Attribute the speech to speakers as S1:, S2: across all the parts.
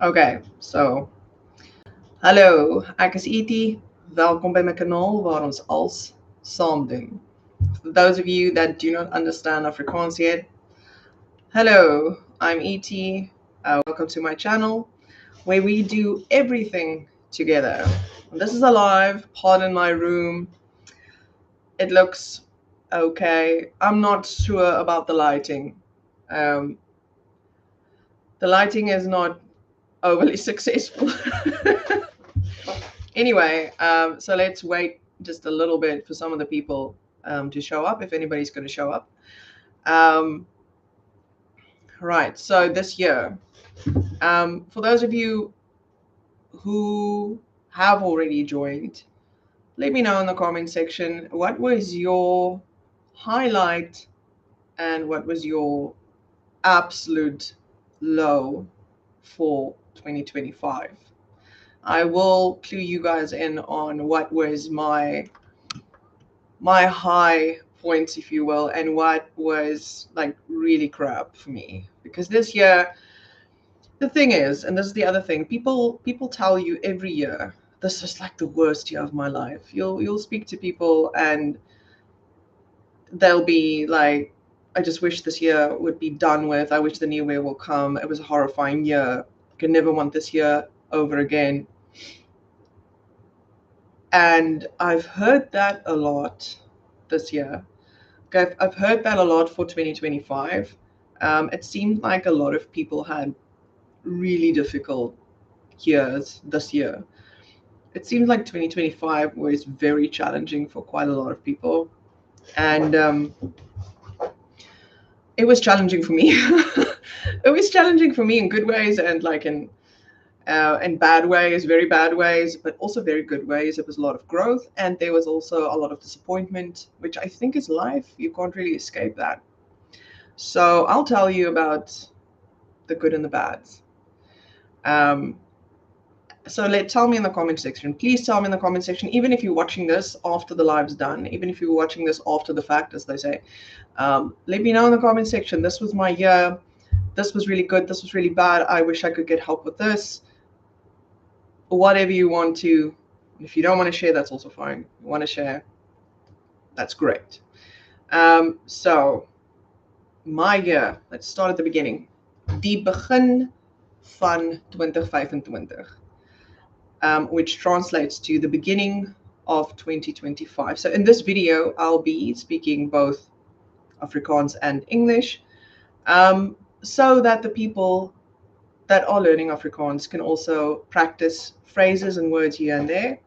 S1: Okay, so hallo, ek is ET. Welkom by my kanaal waar ons als saam doen. For those of you that do not understand Afrikaans yet, hello, I'm ET. Welcome to my channel where we do everything together. This is a live pod in my room. It looks okay. I'm not sure about the lighting. Um, the lighting is not overly successful. Anyway, so let's wait just a little bit for some of the people to show up, if anybody's going to show up. Right, so this year, for those of you who have already joined, let me know in the comment section what was your highlight and what was your absolute low for 2025. I will clue you guys in on what was my high points, if you will, and what was like really crap for me. Because this year, the thing is, and this is the other thing, people tell you every year, this is like the worst year of my life. You'll speak to people and they'll be like, I just wish this year would be done with. I wish the new year will come. It was a horrifying year. I could never want this year over again. And I've heard that a lot this year. I've heard that a lot for 2025. It seemed like a lot of people had really difficult years this year. It seemed like 2025 was very challenging for quite a lot of people. And it was challenging for me. It was challenging for me in good ways and like in bad ways, very bad ways, but also very good ways. It was a lot of growth, and there was also a lot of disappointment, which I think is life. You can't really escape that. So I'll tell you about the good and the bad. So tell me in the comment section. Please tell me in the comment section, even if you're watching this after the live's done, even if you're watching this after the fact, as they say. Let me know in the comment section. This was my year. This was really good. This was really bad. I wish I could get help with this. Whatever you want to. If you don't want to share, that's also fine. You want to share, that's great. So my year, let's start at the beginning. Die begin van 2025, which translates to the beginning of 2025. So in this video, I'll be speaking both Afrikaans and English, so that the people that are learning Afrikaans can also practice phrases and words here and there,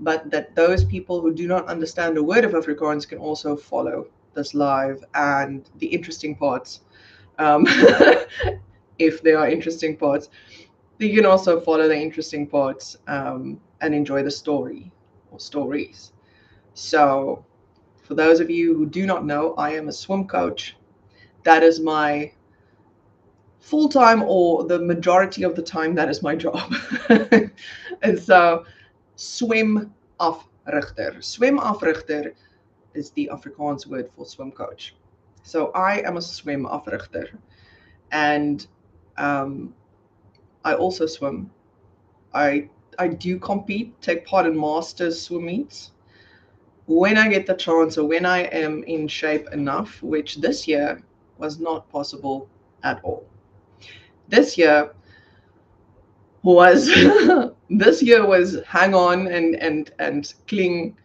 S1: but that those people who do not understand a word of Afrikaans can also follow this live and the interesting parts. If there are interesting parts, you can also follow the interesting parts and enjoy the story or stories. So for those of you who do not know, I am a swim coach. That is my full-time, or the majority of the time, that is my job. And so swemafrigter. Swemafrigter is the Afrikaans word for swim coach. So I am a swemafrigter. And I also swim. I do compete, take part in masters swim meets when I get the chance, or when I am in shape enough, which this year was not possible at all. This year was hang on and cling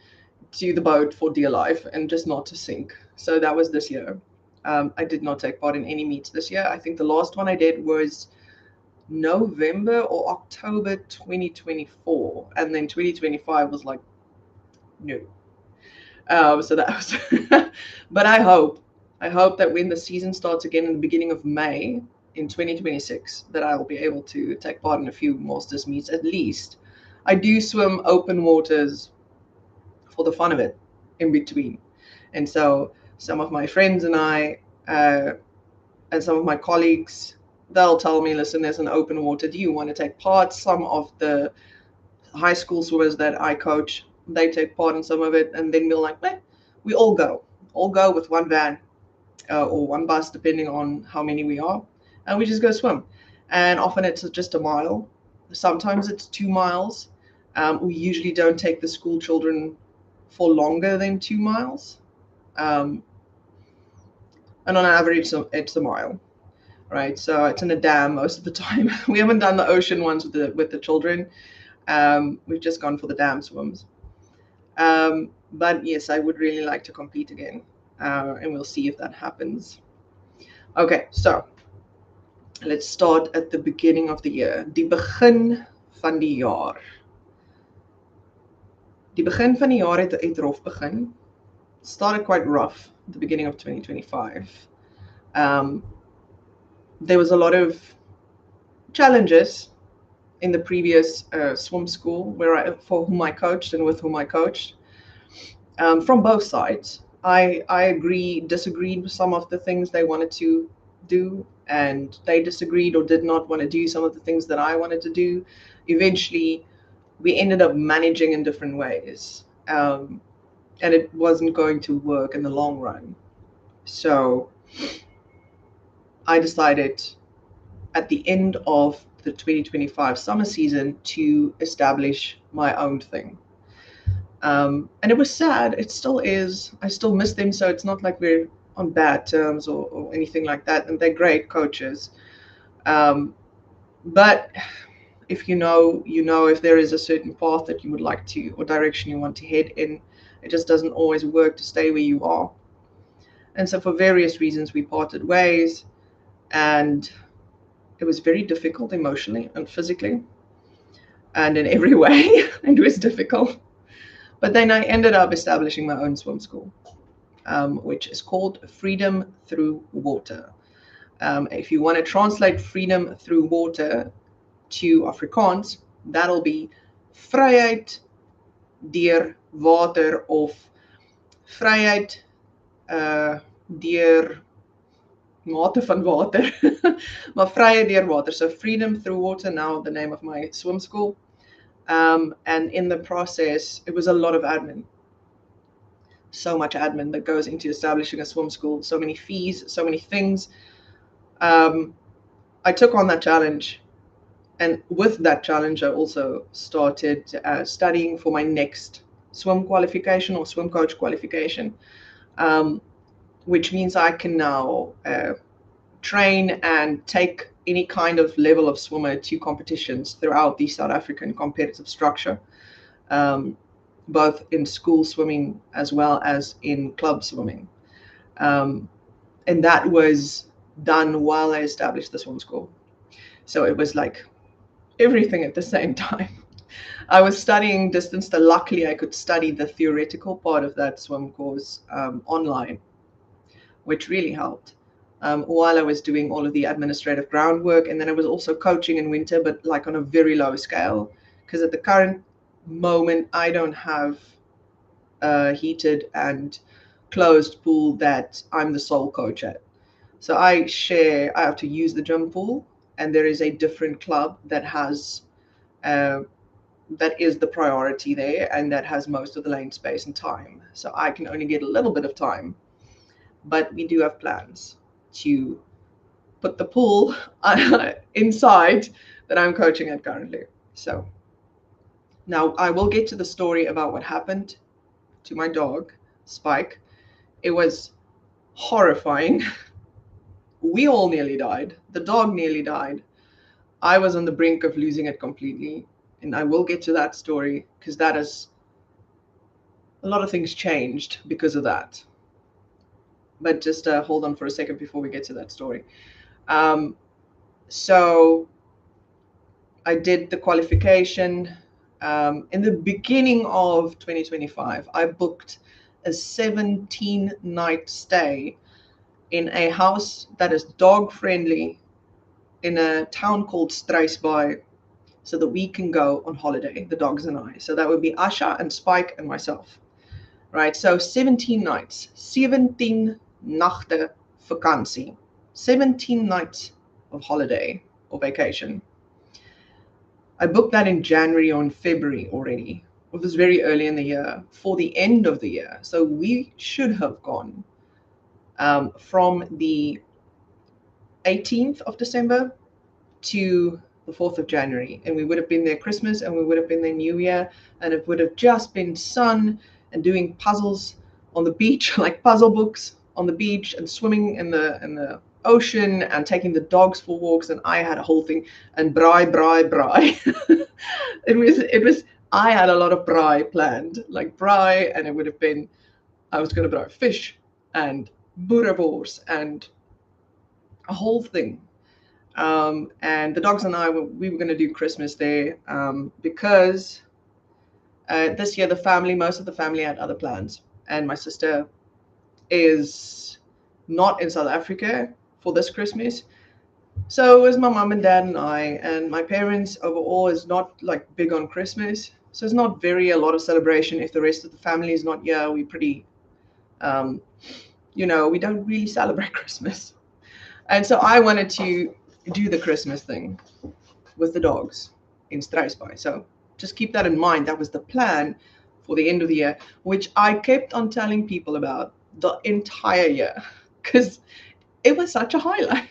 S1: to the boat for dear life and just not to sink. So that was this year. I did not take part in any meets this year. I think the last one I did was November or October 2024, and then 2025 was like no. So that was but I hope that when the season starts again in the beginning of May in 2026, that I will be able to take part in a few masters meets at least. I do swim open waters for the fun of it in between, and so some of my friends and I and some of my colleagues, they'll tell me, listen, there's an open water, do you want to take part? Some of the high school swimmers that I coach, they take part in some of it, and then we're like, we all go with one van or one bus, depending on how many we are, and we just go swim. and often it's just a mile. Sometimes it's 2 miles. We usually don't take the school children for longer than 2 miles. Um, and on average, it's a mile, right? So it's in a dam most of the time. We haven't done the ocean ones with the children. We've just gone for the dam swims. But yes, I would really like to compete again, and we'll see if that happens. Okay, so let's start at the beginning of the year. Die begin van die jaar. Die begin van die jaar het rof begin. Started quite rough at the beginning of 2025. There was a lot of challenges in the previous swim school for whom I coached and with whom I coached, from both sides. I disagreed with some of the things they wanted to do, and they disagreed or did not want to do some of the things that I wanted to do. Eventually, we ended up managing in different ways, and it wasn't going to work in the long run. So I decided at the end of the 2025 summer season to establish my own thing. And it was sad. It still is. I still miss them, so it's not like we're on bad terms or anything like that. And they're great coaches. But if you know, if there is a certain path that you would like to, or direction you want to head in, it just doesn't always work to stay where you are. And so for various reasons, we parted ways, and it was very difficult emotionally and physically, and in every way. It was difficult. But then I ended up establishing my own swim school, which is called Freedom Through Water. If you want to translate freedom through water to Afrikaans, that'll be vryheid deur water, of vryheid deur mate van water. Maar vryheid deur water. So Freedom Through Water, now the name of my swim school. And in the process, it was a lot of admin. So much admin that goes into establishing a swim school, so many fees, so many things. I took on that challenge, and with that challenge, I also started studying for my next swim qualification or swim coach qualification, which means I can now train and take any kind of level of swimmer to competitions throughout the South African competitive structure, both in school swimming as well as in club swimming. And that was done while I established the swim school. So it was like everything at the same time. I was studying distance. Luckily, I could study the theoretical part of that swim course online, which really helped. While I was doing all of the administrative groundwork, and then I was also coaching in winter, but like on a very low scale, because at the current moment I don't have a heated and closed pool that I'm the sole coach at. So I have to use the gym pool, and there is a different club that has that is the priority there, and that has most of the lane space and time. So I can only get a little bit of time, but we do have plans to put the pool inside that I'm coaching at currently. So now I will get to the story about what happened to my dog, Spike. It was horrifying. We all nearly died. The dog nearly died. I was on the brink of losing it completely. And I will get to that story, because that is a lot of things changed because of that. But just hold on for a second before we get to that story. So I did the qualification. In the beginning of 2025, I booked a 17-night stay in a house that is dog friendly in a town called Struisbaai, so that we can go on holiday, the dogs and I. So that would be Asha and Spike and myself, right? So 17 nights, 17 nachte vakansie, 17 nights of holiday or vacation. I booked that in January or in February already. It was very early in the year, for the end of the year. So we should have gone from the 18th of December to the 4th of January, and we would have been there Christmas, and we would have been there New Year, and it would have just been sun and doing puzzles on the beach, like puzzle books on the beach, and swimming in the ocean, and taking the dogs for walks. And I had a whole thing, and braai. it was I had a lot of braai planned, like braai, and it would have been, I was going to braai fish and boerewors and a whole thing. And the dogs and I, we were going to do Christmas there, because this year most of the family had other plans, and my sister is not in South Africa for this Christmas. So it was my mom and dad and I, and my parents overall is not like big on Christmas. So it's not a lot of celebration if the rest of the family is not here. We pretty, we don't really celebrate Christmas. And so I wanted to do the Christmas thing with the dogs in Struisbaai. So just keep that in mind. That was the plan for the end of the year, which I kept on telling people about the entire year, because it was such a highlight.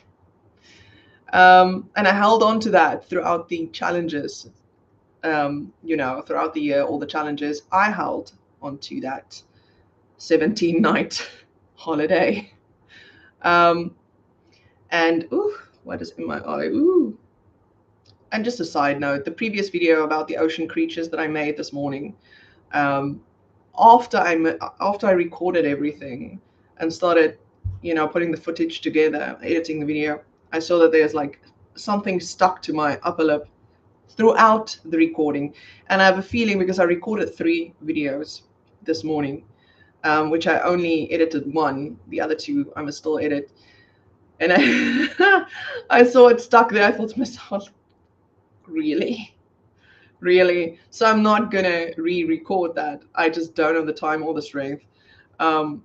S1: And I held on to that throughout the challenges, throughout the year, all the challenges. I held onto that 17-night holiday. And what is in my eye? Ooh. And just a side note, the previous video about the ocean creatures that I made this morning, after I recorded everything and started, putting the footage together, editing the video, I saw that there's like something stuck to my upper lip throughout the recording. And I have a feeling, because I recorded 3 videos this morning, which I only edited 1, the other 2 I must still edit. And I saw it stuck there. I thought to myself, really? So I'm not going to re-record that. I just don't have the time or the strength. And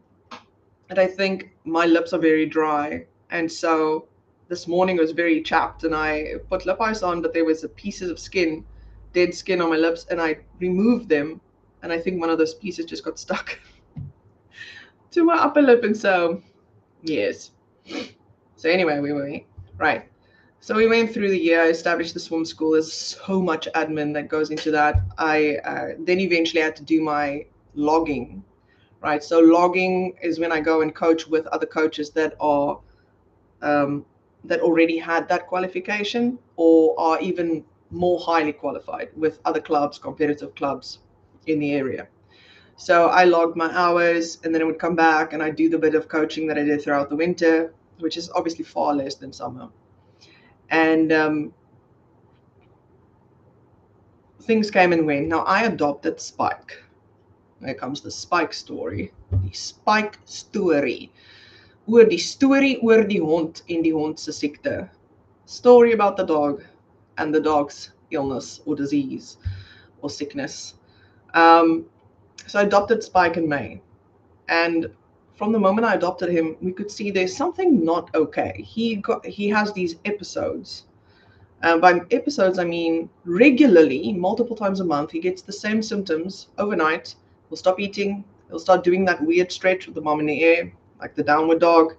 S1: I think my lips are very dry. And so this morning was very chapped, and I put lip ice on, but there was pieces of skin, dead skin on my lips, and I removed them. And I think one of those pieces just got stuck to my upper lip. And so, yes. So anyway, right. So we went through the year, I established the swim school. There's so much admin that goes into that. I then eventually had to do my logging, right? So logging is when I go and coach with other coaches that are that already had that qualification, or are even more highly qualified with other clubs, competitive clubs in the area. So I logged my hours, and then I would come back and I'd do the bit of coaching that I did throughout the winter, which is obviously far less than summer. And things came and went. Now I adopted Spike. Here comes the Spike story. Die Spike story. Oor die story oor die hond en die hond se siekte. Story about the dog and the dog's illness or disease or sickness. So I adopted Spike in May. And from the moment I adopted him, we could see there's something not okay. He has these episodes. By episodes, I mean regularly, multiple times a month, he gets the same symptoms overnight. He'll stop eating. He'll start doing that weird stretch with the mom in the air, like the downward dog.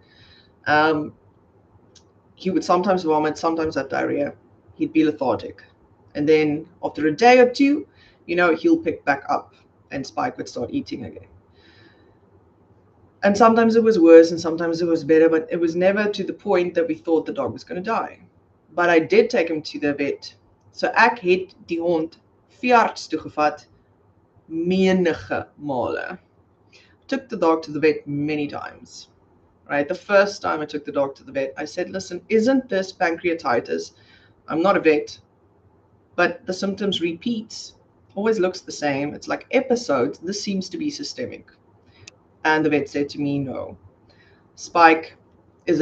S1: He would sometimes vomit, sometimes have diarrhea. He'd be lethargic. And then after a day or 2, he'll pick back up, and Spike would start eating again. And sometimes it was worse and sometimes it was better, but it was never to the point that we thought the dog was going to die. But I did take him to the vet. So ek het die hond veearts toegevat menige male. Took the dog to the vet many times. Right? The first time I took the dog to the vet, I said, listen, isn't this pancreatitis? I'm not a vet, but the symptoms repeat. Always looks the same. It's like episodes. This seems to be systemic. And the vet said to me, no. Spike is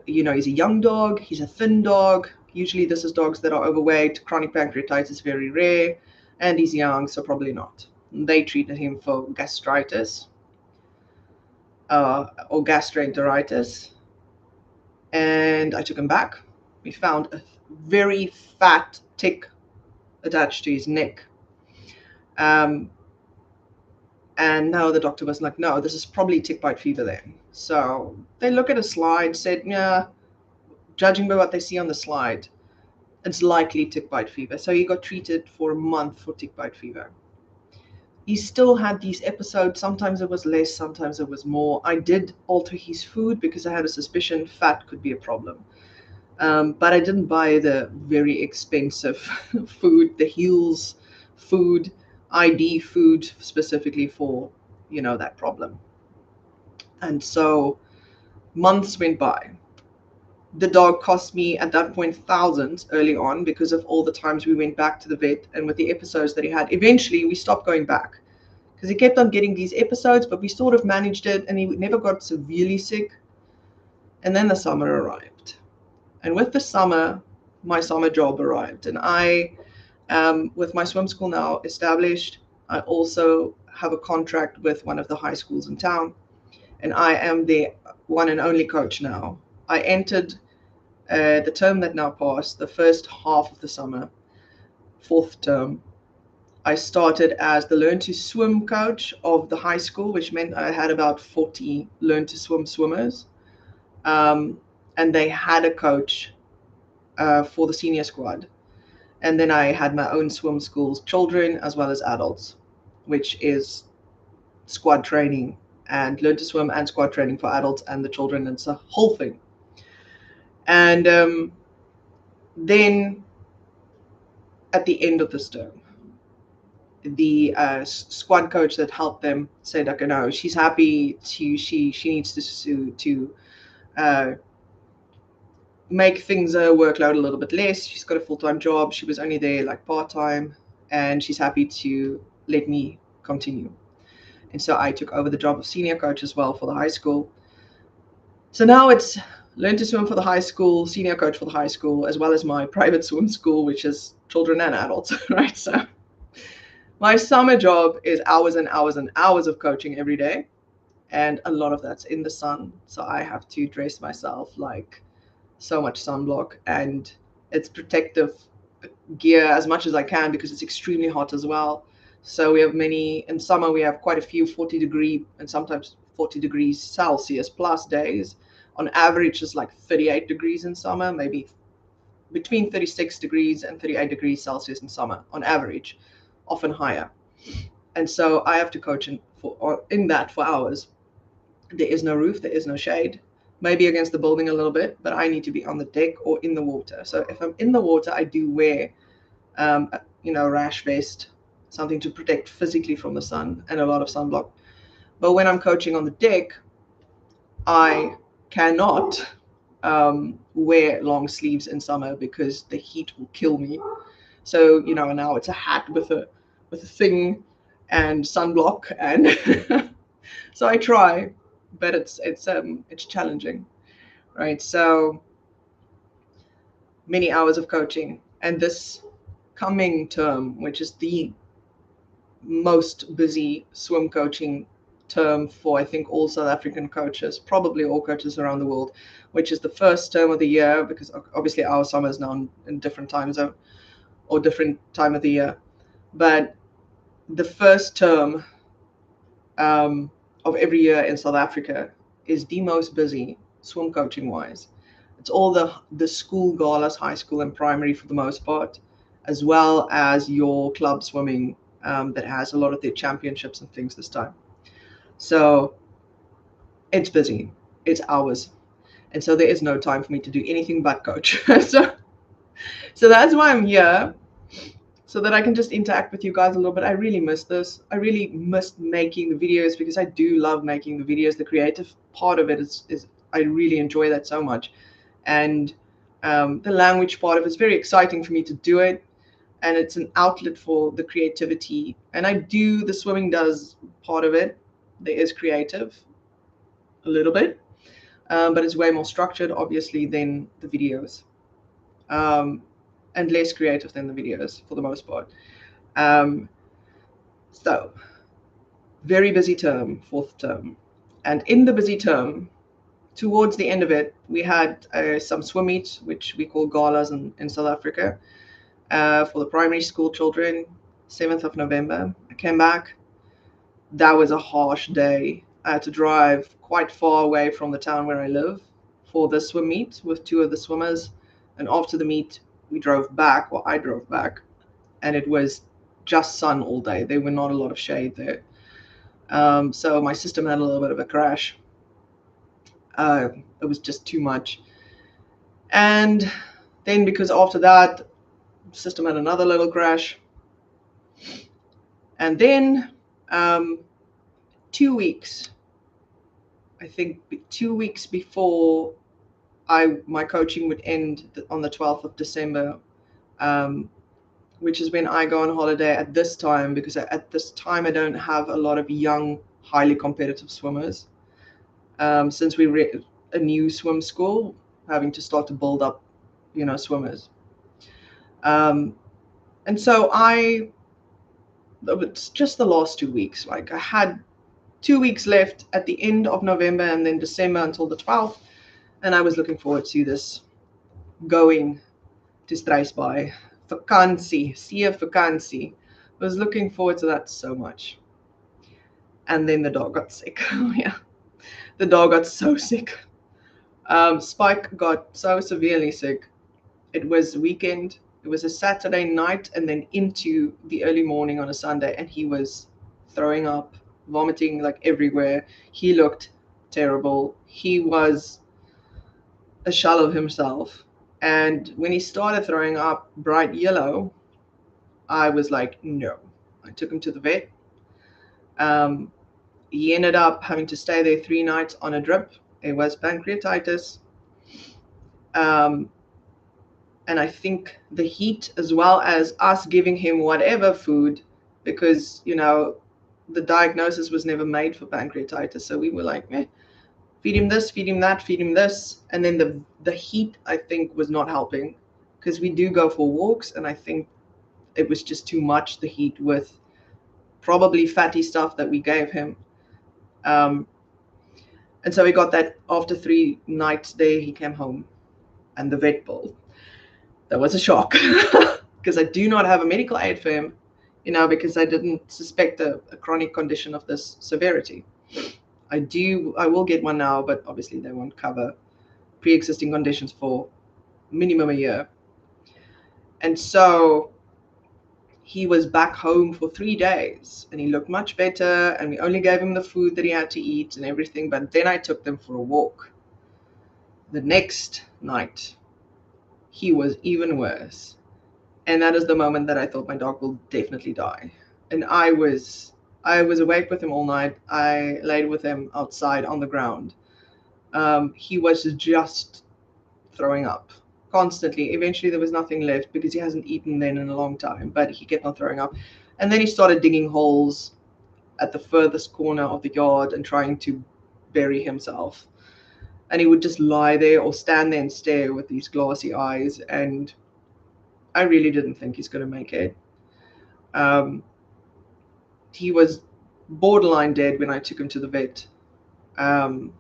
S1: he's a young dog. He's a thin dog. Usually this is dogs that are overweight. Chronic pancreatitis is very rare. And he's young, so probably not. They treated him for gastritis or gastroenteritis. And I took him back. We found a very fat tick attached to his neck. And now the doctor was like, no, this is probably tick bite fever then. So they look at a slide, said, yeah, judging by what they see on the slide, it's likely tick bite fever. So he got treated for a month for tick bite fever. He still had these episodes. Sometimes it was less, sometimes it was more. I did alter his food because I had a suspicion fat could be a problem. But I didn't buy the very expensive food, the Heels food, ID food specifically for, that problem. And so months went by. The dog cost me at that point thousands early on because of all the times we went back to the vet and with the episodes that he had. Eventually, we stopped going back because he kept on getting these episodes, but we sort of managed it and he never got severely sick. And then the summer arrived. And with the summer, my summer job arrived. And I, with my swim school now established, I also have a contract with one of the high schools in town. And I am the one and only coach now. I entered the term that now passed, the first half of the summer, fourth term. I started as the Learn to Swim coach of the high school, which meant I had about 40 Learn to Swim swimmers. And they had a coach for the senior squad. And then I had my own swim schools, children as well as adults, which is squad training and Learn to Swim and squad training for adults and the children. It's a whole thing. And then at the end of this term, the squad coach that helped them said, okay, no, she's happy to, she needs to make things workload a little bit less. She's got a full-time job. She was only there like part-time, and she's happy to let me continue. And so I took over the job of senior coach as well for the high school. So now it's Learn to Swim for the high school, senior coach for the high school, as well as my private swim school, which is children and adults, right? So my summer job is hours and hours and hours of coaching every day. And a lot of that's in the sun. So I have to dress myself like so much sunblock, and it's protective gear as much as I can because it's extremely hot as well. So we have in summer, we have quite a few 40-degree and sometimes 40 degrees Celsius plus days. On average, it's like 38 degrees in summer, maybe between 36 degrees and 38 degrees Celsius in summer on average, often higher. And so I have to coach in that for hours. There is no roof, there is no shade, maybe against the building a little bit, but I need to be on the deck or in the water. So if I'm in the water, I do wear, a rash vest, something to protect physically from the sun, and a lot of sunblock. But when I'm coaching on the deck, I cannot wear long sleeves in summer because the heat will kill me. So, now it's a hat with a thing and sunblock, and so I try, but it's challenging, right? So many hours of coaching, and this coming term, which is the most busy swim coaching term for I think all South African coaches, probably all coaches around the world, which is the first term of the year, because obviously our summer is now in different time zone or different time of the year. But the first term of every year in South Africa is the most busy swim coaching wise. It's all the school galas, high school and primary for the most part, as well as your club swimming that has a lot of their championships and things this time. So it's busy, it's hours. And so there is no time for me to do anything but coach. so that's why I'm here, so that I can just interact with you guys a little bit. I really miss this. I really missed making the videos because I do love making the videos. The creative part of it is I really enjoy that so much. And the language part of it is very exciting for me to do it. And it's an outlet for the creativity. And the swimming does part of it. There is creative, a little bit, but it's way more structured, obviously, than the videos. And less creative than the videos for the most part. So, very busy term, fourth term. And in the busy term, towards the end of it, we had some swim meets, which we call galas in South Africa, for the primary school children, 7th of November. I came back. That was a harsh day. I had to drive quite far away from the town where I live for the swim meet with two of the swimmers. And after the meet, we drove back, or I drove back, and it was just sun all day. There were not a lot of shade there. So my system had a little bit of a crash. It was just too much. And then because after that, system had another little crash. And then 2 weeks, I think 2 weeks before my coaching would end on the 12th of December, which is when I go on holiday at this time, because at this time I don't have a lot of young, highly competitive swimmers. Since we're a new swim school, having to start to build up, swimmers. And so it's just the last 2 weeks. Like I had 2 weeks left at the end of November and then December until the 12th. And I was looking forward to this going to Struisbaai. Vakansie, vakansie. I was looking forward to that so much. And then the dog got sick. Yeah, the dog got so sick. Spike got so severely sick. It was weekend. It was a Saturday night and then into the early morning on a Sunday, and he was throwing up, vomiting like everywhere. He looked terrible. He was a shell of himself. And when he started throwing up bright yellow, I was like, no. I took him to the vet. He ended up having to stay there 3 nights on a drip. It was pancreatitis. And I think the heat, as well as us giving him whatever food, because, the diagnosis was never made for pancreatitis. So we were like, feed him this, feed him that, feed him this. And then the heat, I think, was not helping, because we do go for walks. And I think it was just too much, the heat, with probably fatty stuff that we gave him. And so we got that after 3 nights there, he came home and the vet bill. That was a shock, because I do not have a medical aid for him, because I didn't suspect a chronic condition of this severity. I will get one now, but obviously they won't cover pre-existing conditions for minimum a year. And so he was back home for 3 days and he looked much better, and we only gave him the food that he had to eat and everything. But then I took them for a walk. The next night, he was even worse. And that is the moment that I thought my dog will definitely die. And I was awake with him all night. I laid with him outside on the ground. He was just throwing up constantly. Eventually there was nothing left because he hasn't eaten then in a long time, but he kept on throwing up. And then he started digging holes at the furthest corner of the yard and trying to bury himself. And he would just lie there or stand there and stare with these glassy eyes. And I really didn't think he's going to make it. He was borderline dead when I took him to the vet. And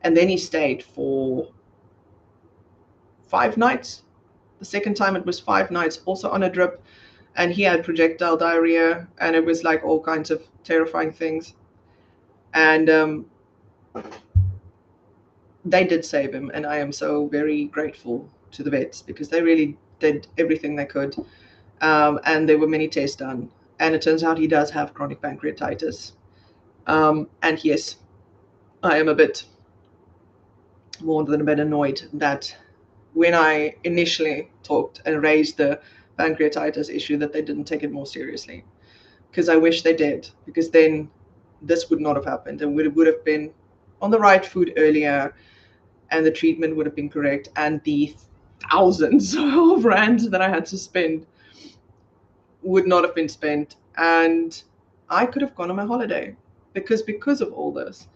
S1: then he stayed for 5 nights. The second time it was 5 nights, also on a drip. And he had projectile diarrhea, and it was like all kinds of terrifying things. And they did save him, and I am so very grateful to the vets, because they really did everything they could. And there were many tests done, and it turns out he does have chronic pancreatitis. And yes, I am a bit more than a bit annoyed that when I initially talked and raised the pancreatitis issue, that they didn't take it more seriously, because I wish they did, because then this would not have happened, and would have been on the right food earlier, and the treatment would have been correct, and the thousands of rands that I had to spend would not have been spent, and I could have gone on my holiday, because of all this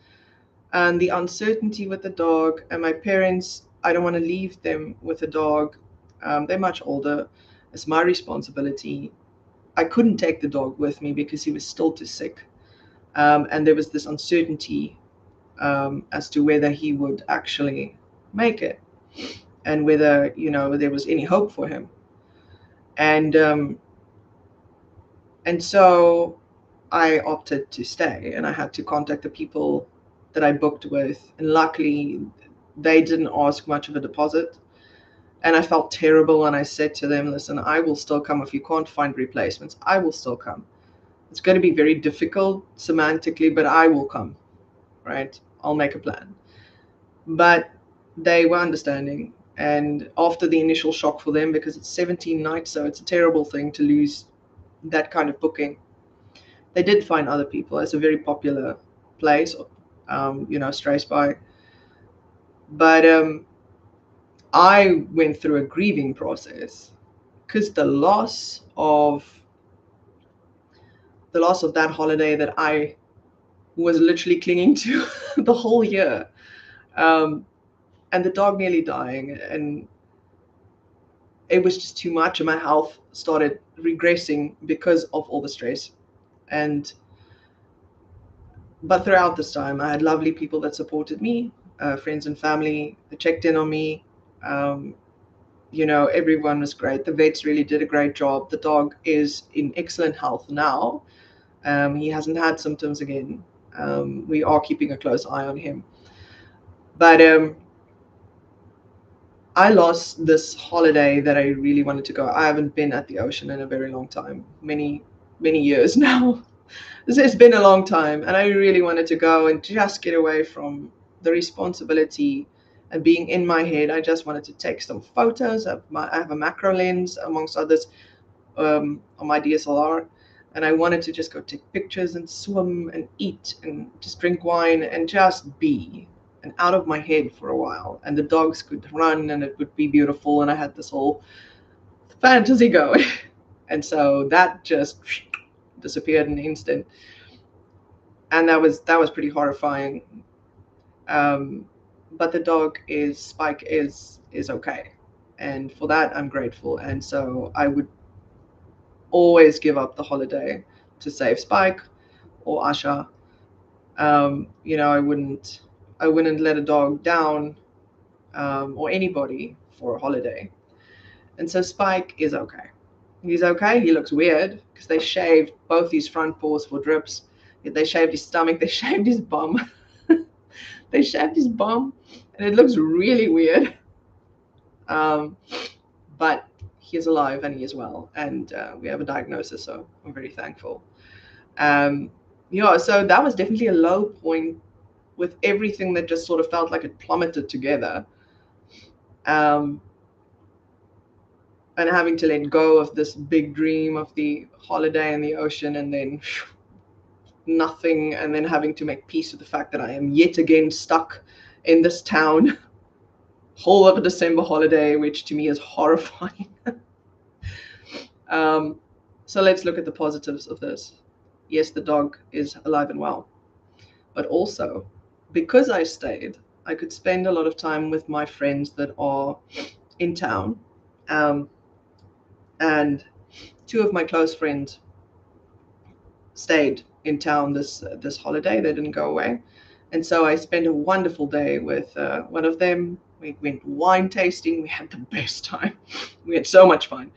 S1: and the uncertainty with the dog. And my parents, I don't want to leave them with a dog. They're much older. It's my responsibility. I couldn't take the dog with me because he was still too sick. And there was this uncertainty as to whether he would actually make it, and whether, there was any hope for him. And so I opted to stay, and I had to contact the people that I booked with. And luckily, they didn't ask much of a deposit. And I felt terrible, and I said to them, listen, I will still come. If you can't find replacements, I will still come. It's going to be very difficult semantically, but I will come, right? I'll make a plan. But they were understanding. And after the initial shock for them, because it's 17 nights, so it's a terrible thing to lose that kind of booking, they did find other people. It's a very popular place, Stray Spy. But I went through a grieving process because the loss of that holiday that I was literally clinging to the whole year, and the dog nearly dying, and it was just too much, and my health started regressing because of all the stress. But throughout this time, I had lovely people that supported me, friends and family that checked in on me. Um, everyone was great. The vets really did a great job. The dog is in excellent health now. He hasn't had symptoms again. We are keeping a close eye on him. But I lost this holiday that I really wanted to go. I haven't been at the ocean in a very long time, many, many years now. It's been a long time, and I really wanted to go and just get away from the responsibility and being in my head. I just wanted to take some photos. I have a macro lens, amongst others, on my DSLR, and I wanted to just go take pictures and swim and eat and just drink wine and just be and out of my head for a while. And the dogs could run and it would be beautiful, and I had this whole fantasy going. And so that just disappeared in an instant, and that was pretty horrifying. But the dog Spike is okay, and for that I'm grateful. And so I would always give up the holiday to save Spike or Asha. I wouldn't let a dog down, or anybody, for a holiday. And so Spike is okay. He's okay. He looks weird because they shaved both his front paws for drips. They shaved his stomach. They shaved his bum. They shaved his bum, and it looks really weird. But he's alive and he is well, and we have a diagnosis, so I'm very thankful. So that was definitely a low point with everything that just sort of felt like it plummeted together. And having to let go of this big dream of the holiday and the ocean, and then nothing, and then having to make peace with the fact that I am yet again stuck in this town whole of a December holiday, which to me is horrifying. So let's look at the positives of this. Yes, the dog is alive and well, but also because I stayed, I could spend a lot of time with my friends that are in town. And two of my close friends stayed in town this holiday. They didn't go away. And so I spent a wonderful day with one of them. We went wine tasting. We had the best time. We had so much fun.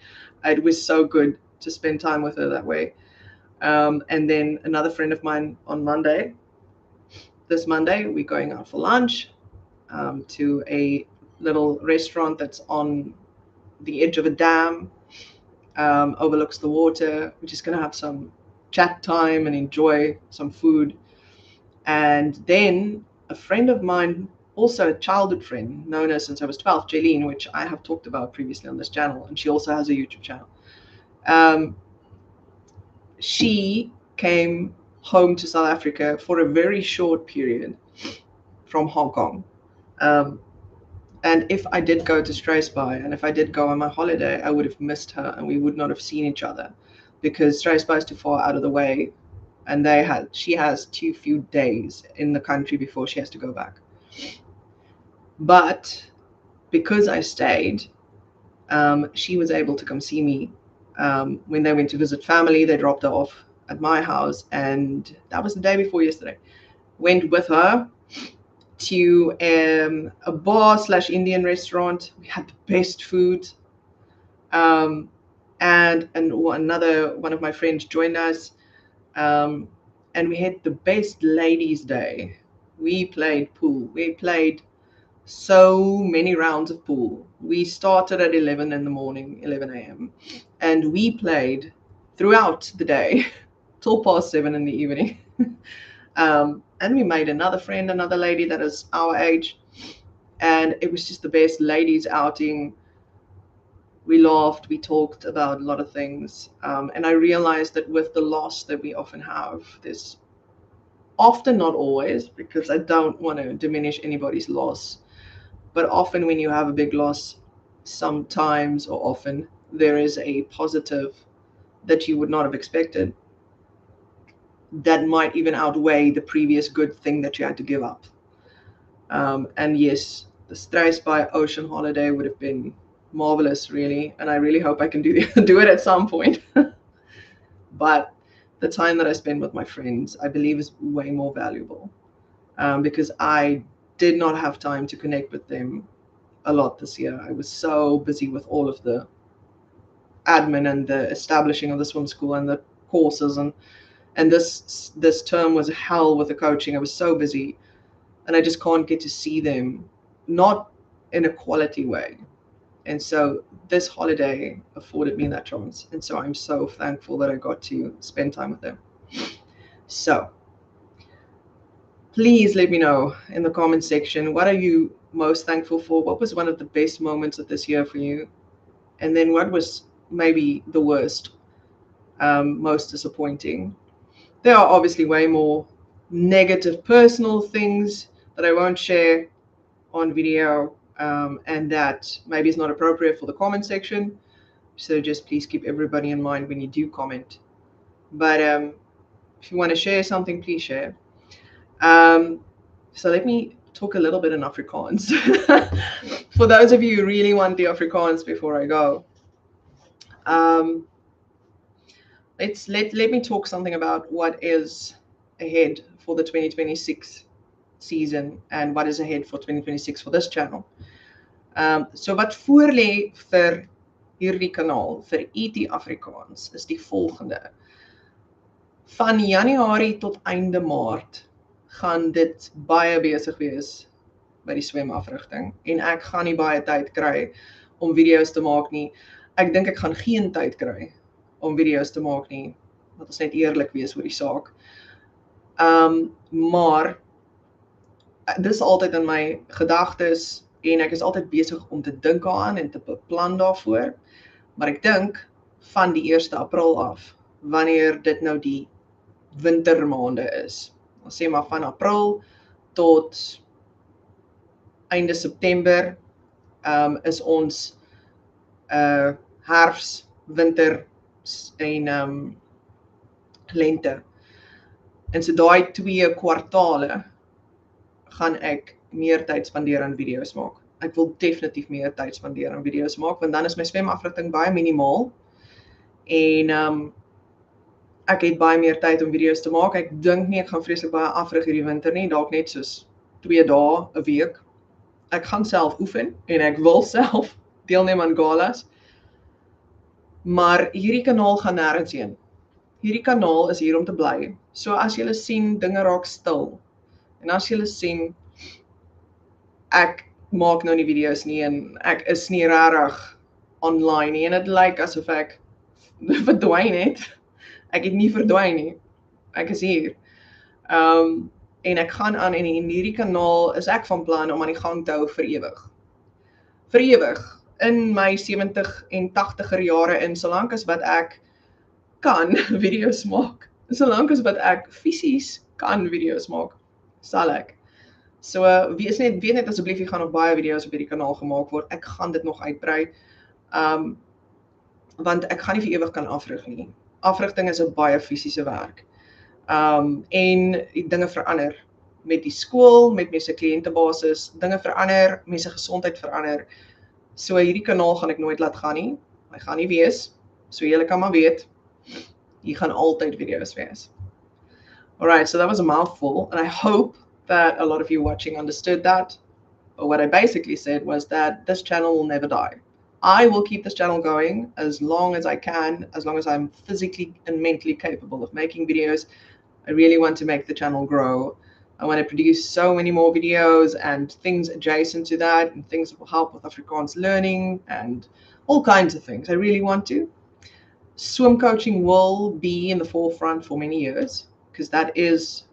S1: It was so good to spend time with her that way. And then another friend of mine on Monday. This Monday, we're going out for lunch to a little restaurant that's on the edge of a dam, overlooks the water. We're just going to have some chat time and enjoy some food. And then a friend of mine, also a childhood friend, known her since I was 12, Jaylene, which I have talked about previously on this channel, and she also has a YouTube channel. She came home to South Africa for a very short period from Hong Kong. And if I did go to Stray Spy, and if I did go on my holiday, I would have missed her, and we would not have seen each other, because Stray Spy is too far out of the way, and she has too few days in the country before she has to go back. But because I stayed, she was able to come see me. When they went to visit family, they dropped her off at my house, and that was the day before yesterday. Went with her to a bar/Indian restaurant. We had the best food. And another one of my friends joined us. And we had the best ladies' day. We played pool. We played so many rounds of pool. We started at 11 in the morning, 11 a.m., and we played throughout the day till past 7 in the evening. And we made another friend, another lady that is our age, and it was just the best ladies outing. We laughed, we talked about a lot of things, and I realized that with the loss that we often have, there's often, not always, because I don't want to diminish anybody's loss, but often when you have a big loss, sometimes or often there is a positive that you would not have expected that might even outweigh the previous good thing that you had to give up. And yes, the Stress by Ocean holiday would have been marvelous, really, and I really hope I can do it at some point. But the time that I spend with my friends, I believe, is way more valuable, because I did not have time to connect with them a lot this year. I was so busy with all of the admin and the establishing of the swim school and the courses, and this term was hell with the coaching. I was so busy, and I just can't get to see them, not in a quality way. And so this holiday afforded me that chance, and so I'm so thankful that I got to spend time with them. So please let me know in the comment section, what are you most thankful for? What was one of the best moments of this year for you? And then what was maybe the worst, most disappointing? There are obviously way more negative personal things that I won't share on video, and that maybe is not appropriate for the comment section. So just please keep everybody in mind when you do comment. But if you want to share something, please share. So let me talk a little bit in Afrikaans. For those of you who really want the Afrikaans before I go, let me talk something about what is ahead for the 2026 season and what is ahead for 2026 for this channel. So wat voor lê vir hierdie kanaal vir ETAfrikaans is die volgende. Van Januarie tot einde Maart gaan dit baie besig wees by die swemafrigting, en ek gaan nie baie tyd kry om video's te maak nie. Ek dink ek gaan geen tyd kry om video's te maak nie, want ons net eerlik wees oor die saak. Maar dis altyd in my gedagtes, en ek is altyd besig om te dink aan en te beplan daarvoor. Maar ek dink van die 1 April af, wanneer dit nou die wintermaande is, ons sê maar van April tot einde September, is ons herfs, winter en lente. En so daai 2 kwartale gaan ek meer tyd spandeer aan video's maak. Ek wil definitief meer tyd spandeer aan video's maak, want dan is my swemafrigting baie minimaal, en ek het baie meer tyd om video's te maak. Ek dink nie ek gaan vreeslik baie afrig hierdie winter nie, dalk net soos 2 dae 'n week. Ek gaan self oefen en ek wil self deelneem aan galas. Maar hierdie kanaal gaan nêrens heen. Hierdie kanaal is hier om te bly. So as julle sien dinge raak stil, en as julle sien ek maak nou nie video's nie en ek is nie regtig online nie, en dit lyk asof ek verdwyn het. Ek het nie verdwyn nie. Ek is hier. En ek gaan aan, en in hierdie kanaal is ek van plan om aan die gang te hou vir ewig. Vir ewig. In my 70 en 80er jare in, solank as wat ek kan video's maak. Solank as wat ek fisies kan video's maak, sal ek. So weet net asseblief, hier gaan nog baie video's op hierdie kanaal gemaak word. Ek gaan dit nog uitbrei. Want ek gaan nie vir ewig kan afrig nie. Afrigting is 'n baie fisiese werk. En dinge verander met die skool, met mense kliëntebasis, dinge verander, mense gesondheid verander. So hierdie kanaal gaan ek nooit laat gaan nie. Hy gaan nie wees. So julle kan maar weet, hier gaan altyd video's wees. Alright, so that was a mouthful, and I hope that a lot of you watching understood that. But what I basically said was that this channel will never die. I will keep this channel going as long as I can, as long as I'm physically and mentally capable of making videos. I really want to make the channel grow. I want to produce so many more videos and things adjacent to that, and things that will help with Afrikaans learning and all kinds of things. I really want to. Swim coaching will be in the forefront for many years, because that is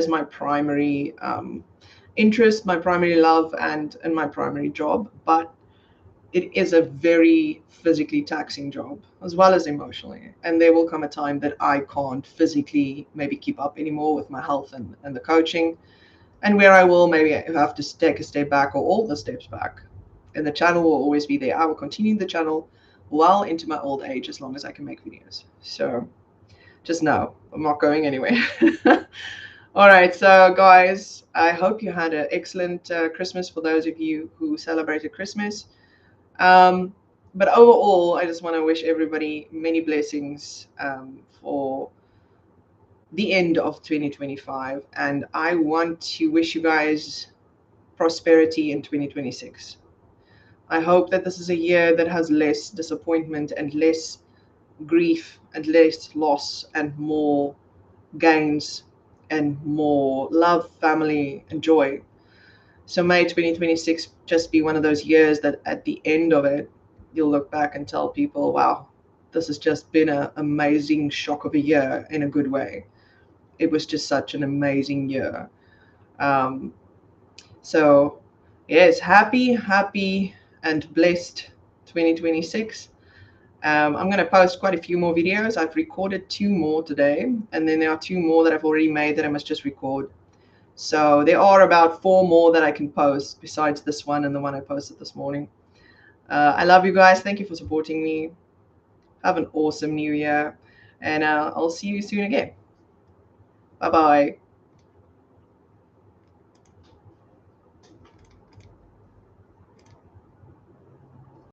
S1: my primary interest, my primary love, and my primary job. But it is a very physically taxing job, as well as emotionally. And there will come a time that I can't physically maybe keep up anymore with my health and the coaching, and where I will maybe have to take a step back, or all the steps back. And the channel will always be there. I will continue the channel well into my old age, as long as I can make videos. So just know I'm not going anywhere. All right, so guys, I hope you had an excellent Christmas, for those of you who celebrated Christmas. But overall, I just want to wish everybody many blessings for the end of 2025. And I want to wish you guys prosperity in 2026. I hope that this is a year that has less disappointment and less grief and less loss and more gains and more love, family, and joy. So may 2026 just be one of those years that at the end of it, you'll look back and tell people, wow, this has just been an amazing shock of a year, in a good way. It was just such an amazing year. Um, so, yes, happy and blessed 2026. I'm going to post quite a few more videos. I've recorded 2 more today, and then there are 2 more that I've already made that I must just record. So there are about 4 more that I can post besides this one and the one I posted this morning. I love you guys. Thank you for supporting me. Have an awesome new year, and I'll see you soon again. Bye-bye.